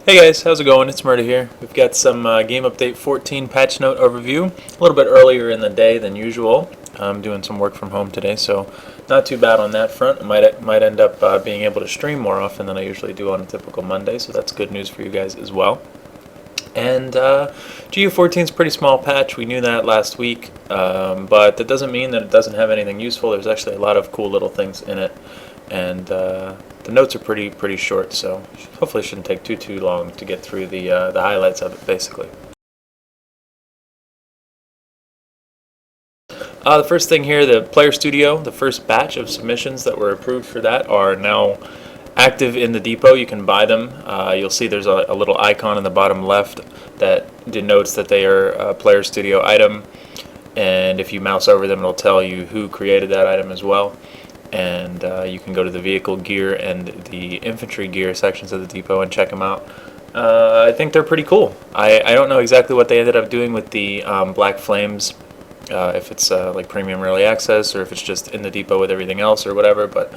Hey guys, how's it going? ItZMuRdA here. We've got some Game Update 14 patch note overview. A little bit earlier in the day than usual. I'm doing some work from home today, so not too bad on that front. I might end up being able to stream more often than I usually do on a typical Monday, so that's good news for you guys as well. And GU14 is a pretty small patch. We knew that last week, but that doesn't mean that it doesn't have anything useful. There's actually a lot of cool little things in it, and the notes are pretty short, so hopefully it shouldn't take too long to get through the highlights of it, basically. The first thing here, the Player Studio, the first batch of submissions that were approved for that are now active in the depot. You can buy them. You'll see there's a little icon in the bottom left that denotes that they are a Player Studio item, and if you mouse over them, it'll tell you who created that item as well. And you can go to the vehicle gear and the infantry gear sections of the depot and check them out. I think they're pretty cool. I don't know exactly what they ended up doing with the Black Flames, if it's like premium early access or if it's just in the depot with everything else or whatever, but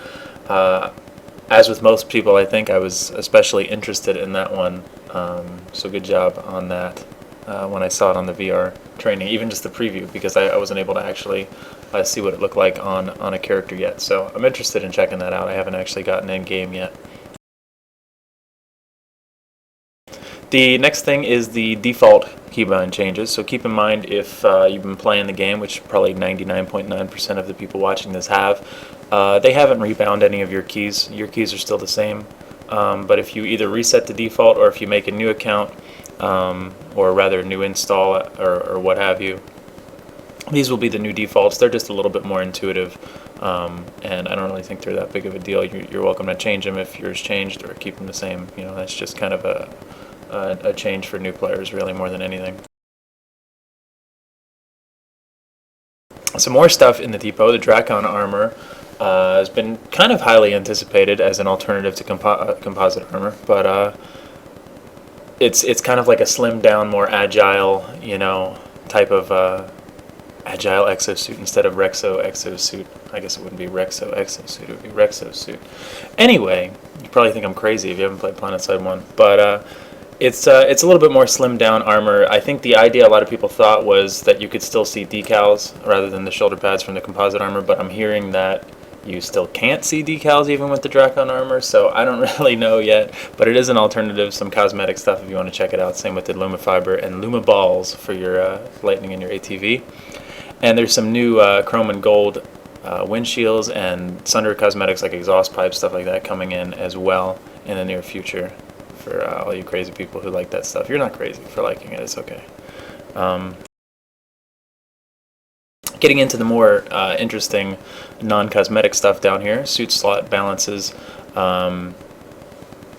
as with most people, I think I was especially interested in that one, so good job on that when I saw it on the VR training, even just the preview, because I wasn't able to actually see what it looked like on a character yet. So I'm interested in checking that out. I haven't actually gotten in game yet. The next thing is the default keybind changes. So keep in mind, if you've been playing the game, which probably 99.9% of the people watching this have, they haven't rebound any of your keys. Your keys are still the same. But if you either reset the default or if you make a new account, or rather new install or what have you, these will be the new defaults. They're just a little bit more intuitive, and I don't really think they're that big of a deal. You're welcome to change them if yours changed, or keep them the same. You know, that's just kind of a change for new players, really, more than anything. Some more stuff in the depot. The Drakon armor has been kind of highly anticipated as an alternative to composite armor, but it's kind of like a slimmed down, more agile, you know, type of agile exosuit instead of Rexo exosuit. I guess it wouldn't be Rexo exosuit, it would be Rexo suit. Anyway, you probably think I'm crazy if you haven't played PlanetSide 1, but it's a little bit more slimmed down armor. I think the idea a lot of people thought was that you could still see decals rather than the shoulder pads from the composite armor, but I'm hearing that you still can't see decals even with the Drakon armor, so I don't really know yet, but it is an alternative, some cosmetic stuff if you want to check it out. Same with the Lumifiber and Luma balls for your lightning and your ATV. And there's some new chrome and gold windshields and sundry cosmetics like exhaust pipes, stuff like that, coming in as well in the near future for all you crazy people who like that stuff. You're not crazy for liking it, it's okay. Getting into the more interesting non-cosmetic stuff down here, suit slot balances.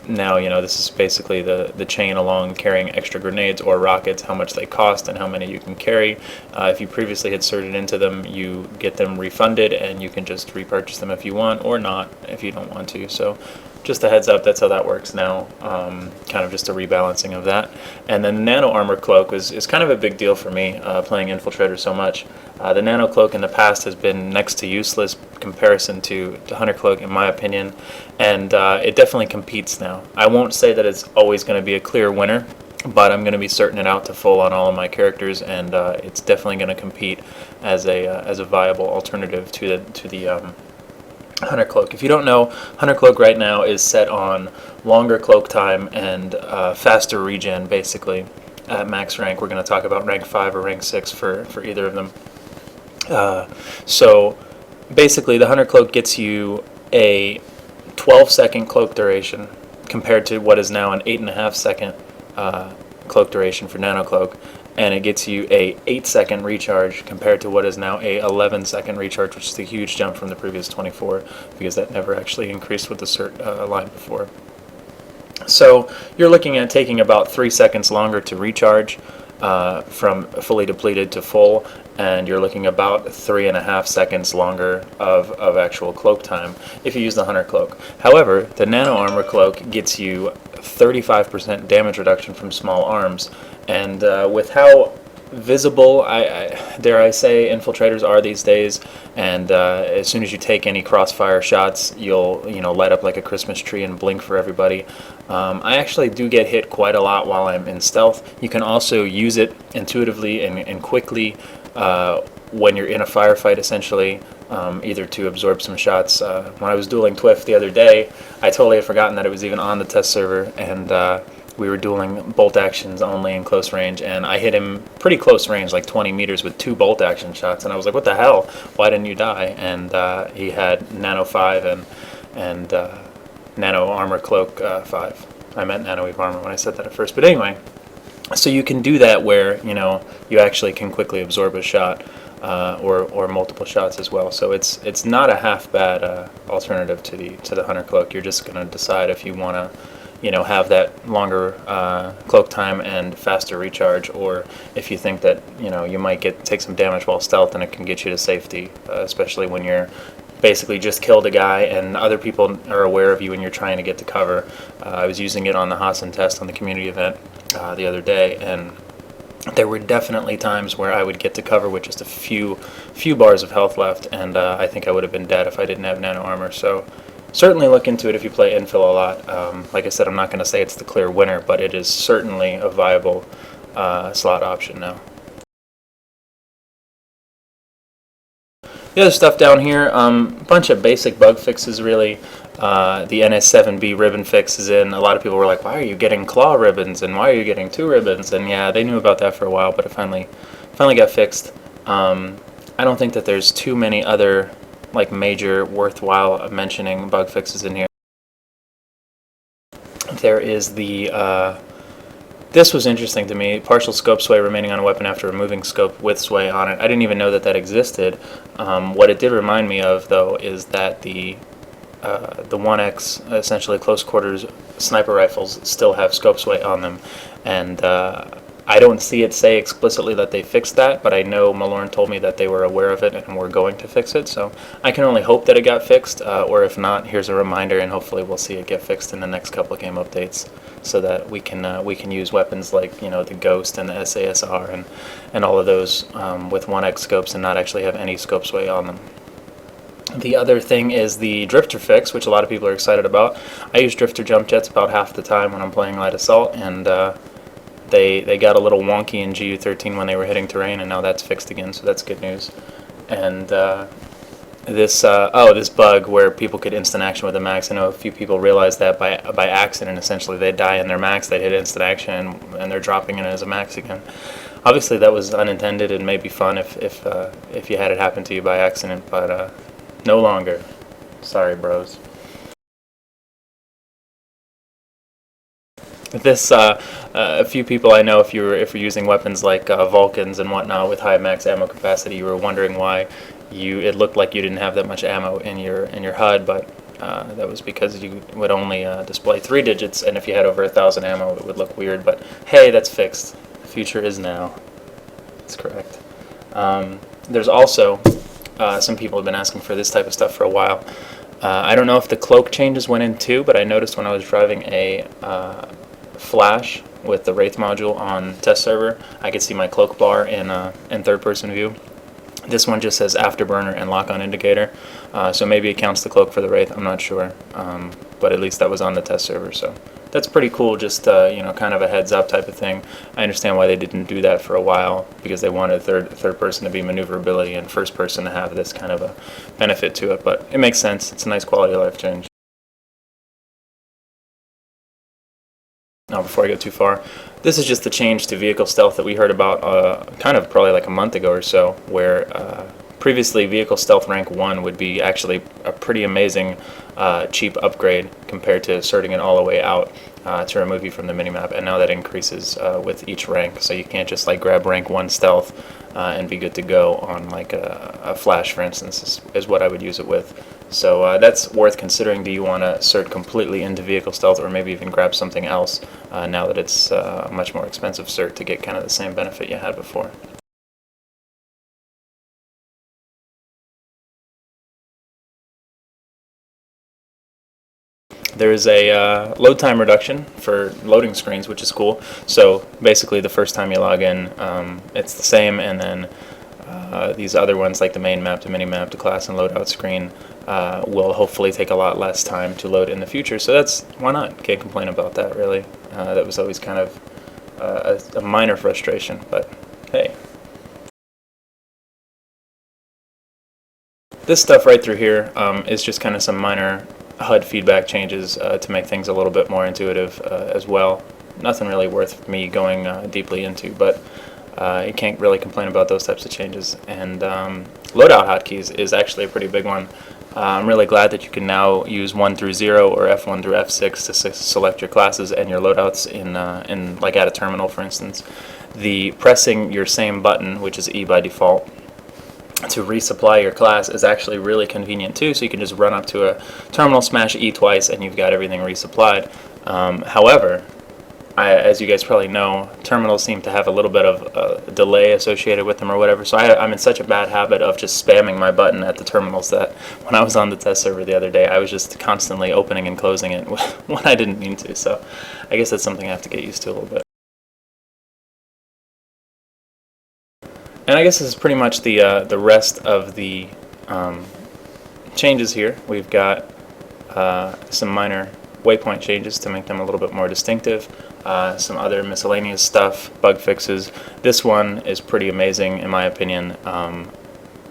Now, you know, this is basically the chain along carrying extra grenades or rockets, how much they cost and how many you can carry. If you previously had inserted into them, you get them refunded and you can just repurchase them if you want, or not if you don't want to. So just a heads up, that's how that works now, kind of just a rebalancing of that. And then the Nano Armor Cloak is kind of a big deal for me, playing Infiltrator so much. The Nano Cloak in the past has been next to useless comparison to Hunter Cloak, in my opinion, and it definitely competes now. I won't say that it's always going to be a clear winner, but I'm going to be certain it out to full on all of my characters, and it's definitely going to compete as a viable alternative to the Hunter Cloak. If you don't know, Hunter Cloak right now is set on longer cloak time and faster regen, basically, at max rank. We're going to talk about rank 5 or rank 6 for either of them. So basically the Hunter Cloak gets you a 12-second cloak duration compared to what is now an 8.5-second cloak duration for Nano Cloak, and it gets you a 8-second recharge compared to what is now a 11-second recharge, which is a huge jump from the previous 24, because that never actually increased with the cert line before. So you're looking at taking about 3 seconds longer to recharge from fully depleted to full, and you're looking about 3.5 seconds longer of actual cloak time if you use the Hunter Cloak. However, the Nano Armor Cloak gets you 35% damage reduction from small arms, and with how visible, dare I say, infiltrators are these days, and as soon as you take any crossfire shots, you'll light up like a Christmas tree and blink for everybody. I actually do get hit quite a lot while I'm in stealth. You can also use it intuitively and quickly when you're in a firefight, essentially, either to absorb some shots. When I was dueling Twiff the other day, I totally had forgotten that it was even on the test server, and we were dueling bolt actions only in close range, and I hit him pretty close range, like 20 meters, with 2 bolt action shots, and I was like, what the hell? Why didn't you die? And he had Nano 5 and Nano Armor Cloak 5. I meant Nano Eve Armor when I said that at first. But anyway, so you can do that where, you actually can quickly absorb a shot, or multiple shots as well. So it's not a half bad alternative to the Hunter Cloak. You're just going to decide if you want to have that longer cloak time and faster recharge, or if you think that you might take some damage while stealth and it can get you to safety, especially when you're basically just killed a guy and other people are aware of you and you're trying to get to cover. I was using it on the Hassan test on the community event the other day, and there were definitely times where I would get to cover with just a few bars of health left, and I think I would have been dead if I didn't have nano armor. So certainly look into it if you play infill a lot. Like I said, I'm not going to say it's the clear winner, but it is certainly a viable slot option now. The other stuff down here, bunch of basic bug fixes really. The NS7B ribbon fix is in. A lot of people were like, why are you getting claw ribbons and why are you getting 2 ribbons? And yeah, they knew about that for a while, but it finally got fixed. I don't think that there's too many other major worthwhile mentioning bug fixes in here. There is the this was interesting to me. Partial scope sway remaining on a weapon after removing scope with sway on it. I didn't even know that existed. What it did remind me of, though, is that the 1X, essentially close quarters sniper rifles, still have scope sway on them, and I don't see it say explicitly that they fixed that, but I know Malorn told me that they were aware of it and were going to fix it, so I can only hope that it got fixed, or if not, here's a reminder, and hopefully we'll see it get fixed in the next couple of game updates, so that we can use weapons like the Ghost and the SASR and all of those with 1X scopes and not actually have any scope sway on them. The other thing is the drifter fix, which a lot of people are excited about. I use drifter jump jets about half the time when I'm playing light assault, and they got a little wonky in GU13 when they were hitting terrain, and now that's fixed again, so that's good news. And this bug where people could instant action with a max, I know a few people realized that by accident. Essentially, they die in their max, they hit instant action, and they're dropping it as a max again. Obviously, that was unintended and may be fun if you had it happen to you by accident, but no longer. Sorry, bros. This a few people I know, if you're using weapons like Vulcans and whatnot with high max ammo capacity, you were wondering why it looked like you didn't have that much ammo in your HUD, but that was because you would only display 3 digits, and if you had over 1,000 ammo, it would look weird. But hey, that's fixed. The future is now. That's correct. There's also some people have been asking for this type of stuff for a while. I don't know if the cloak changes went in too, but I noticed when I was driving a flash with the Wraith module on test server, I could see my cloak bar in third-person view. This one just says afterburner and lock-on indicator, so maybe it counts the cloak for the Wraith. I'm not sure, but at least that was on the test server, so that's pretty cool. Just kind of a heads-up type of thing. I understand why they didn't do that for a while, because they wanted third person to be maneuverability and first person to have this kind of a benefit to it. But it makes sense. It's a nice quality of life change. Now, before I go too far, this is just the change to vehicle stealth that we heard about kind of probably like a month ago or so, where previously vehicle stealth rank 1 would be actually a pretty amazing cheap upgrade compared to sorting it all the way out to remove you from the minimap, and now that increases with each rank, so you can't just grab rank 1 stealth and be good to go on a flash, for instance, is what I would use it with. So that's worth considering. Do you want to cert completely into vehicle stealth, or maybe even grab something else now that it's a much more expensive cert to get kind of the same benefit you had before? There's a load time reduction for loading screens, which is cool. So basically the first time you log in, it's the same, and then these other ones like the main map, the mini map, the class, and loadout screen will hopefully take a lot less time to load in the future. So that's, why not? Can't complain about that, really. That was always kind of a minor frustration, but hey. This stuff right through here is just kind of some minor HUD feedback changes to make things a little bit more intuitive as well. Nothing really worth me going deeply into, but you can't really complain about those types of changes. And Loadout Hotkeys is actually a pretty big one. I'm really glad that you can now use 1 through 0 or F1 through F6 to select your classes and your loadouts in like at a terminal, for instance. The pressing your same button, which is E by default, to resupply your class is actually really convenient too, so you can just run up to a terminal, smash E twice, and you've got everything resupplied. However, as you guys probably know, terminals seem to have a little bit of a delay associated with them or whatever, so I'm in such a bad habit of just spamming my button at the terminals that when I was on the test server the other day, I was just constantly opening and closing it when I didn't mean to, so I guess that's something I have to get used to a little bit. And I guess this is pretty much the rest of the changes here. We've got some minor waypoint changes to make them a little bit more distinctive, some other miscellaneous stuff, bug fixes. This one is pretty amazing in my opinion.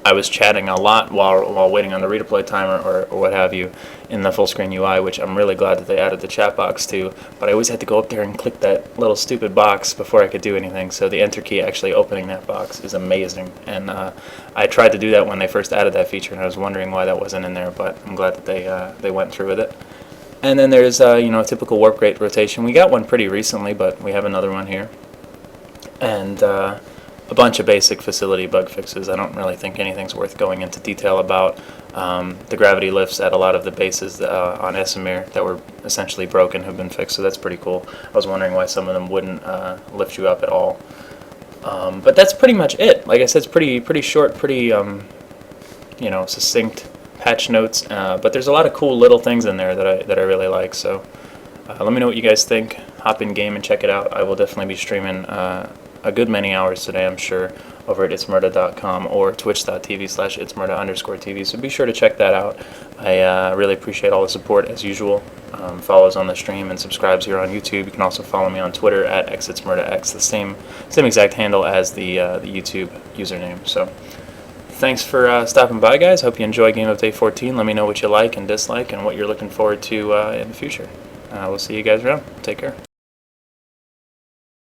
I was chatting a lot while waiting on the redeploy timer or what have you in the full screen UI, which I'm really glad that they added the chat box to, but I always had to go up there and click that little stupid box before I could do anything, so the enter key actually opening that box is amazing, and I tried to do that when they first added that feature, and I was wondering why that wasn't in there, but I'm glad that they went through with it. And then there's you know, a typical warp rate rotation. We got one pretty recently, but we have another one here. And a bunch of basic facility bug fixes. I don't really think anything's worth going into detail about. The gravity lifts at a lot of the bases on Esamir that were essentially broken have been fixed, so that's pretty cool. I was wondering why some of them wouldn't lift you up at all. But that's pretty much it. Like I said, it's pretty short, pretty you know, succinct patch notes. But there's a lot of cool little things in there that I really like. So let me know what you guys think. Hop in game and check it out. I will definitely be streaming a good many hours today, I'm sure, over at ItZMuRdA.com or twitch.tv/ItZMuRdA_TV, so be sure to check that out. I really appreciate all the support as usual. Follows on the stream and subscribes here on YouTube. You can also follow me on Twitter at ItZMuRdAX, the same exact handle as the YouTube username. So thanks for stopping by, guys. Hope you enjoy Game Update 14. Let me know what you like and dislike and what you're looking forward to in the future. We'll see you guys around. Take care.